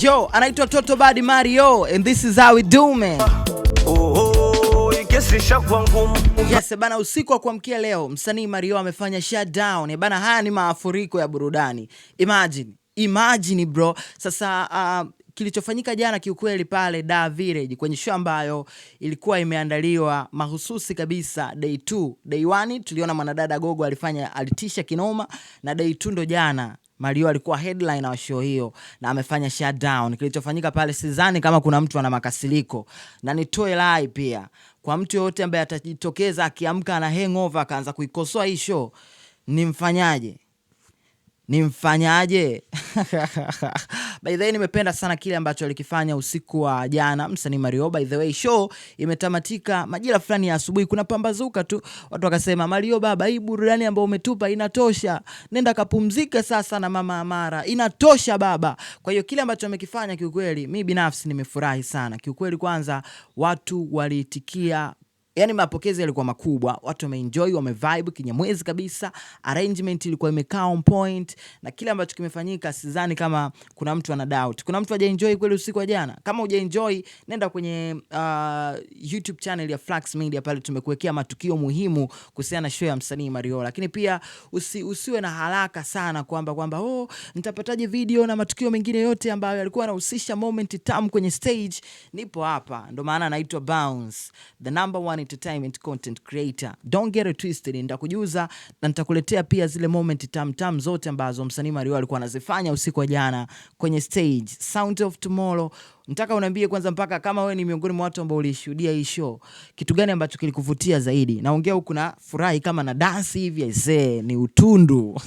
Yo, anaitwa Toto Bad Mario and this is how we do, man. Yes, bana, usiku wa kuamkia leo msanii Mario amefanya shutdown. Bana, haya ni maafuriko ya burudani. Imagine bro. Sasa kilichofanyika jana kiukweli pale Da Village kwenye show ambayo ilikuwa imeandaliwa mahususi kabisa day 2. Day 1 tuliona mwanadada Gogo alitisha kinoma, na day 2 ndo jana Mario alikuwa headline wa show hiyo na amefanya shutdown. Kilichofanyika pale sidhani kama kuna mtu ana makasiliko, na nitoe lai pia kwa mtu yote ambaye atajitokeza akiamka na hangover akaanza kuikosoa hii show, nimfanyaje? By the way, nimependa sana kile ambacho alikifanya usiku wa jana msanii Mario. By the way, show imetamatika majira fulani ya asubuhi, kuna pambazuka tu, watu wakasema Mario baba, hii burudani ambayo umetupa inatosha, nenda kapumzika sasa na mama Amara, inatosha baba. Kwa hiyo kile ambacho amekifanya kiukweli mimi binafsi nimefurahi sana kiukweli. Kwanza watu waliitikia, yani mapokezi yalikuwa makubwa, watu wameenjoy, wamevibe kinyamwezi kabisa, arrangement ilikuwa imekaa on point, na kile ambacho kimefanyika sidhani kama kuna mtu ana doubt. Kuna mtu hajaenjoy kweli usiku wa jana? Kama hujaenjoy, nenda kwenye YouTube channel ya Flax Media, pale tumekuwekea matukio muhimu kuhusiana na show ya msanii Mario. Lakini pia usiwe na haraka sana kwamba nitapataje video na matukio mengine yote ambayo yalikuwa yanahusisha moment tamu kwenye stage. Nipo hapa, ndo maana naitwa Bounce, the number one entertainment content creator. Don't get it twisted. Nitakujuza na nitakuletea pia zile moment tam zote ambazo msanii Mario alikuwa anazifanya usiku wa jana kwenye stage. Sound of Tomorrow. Nataka uniambie kwanza, mpaka kama wewe ni miongoni mwa watu ambao ulishuhudia hii show, kitu gani ambacho kilikuvutia zaidi? Naongea huku na furahi kama na dance hivi, ni utundu.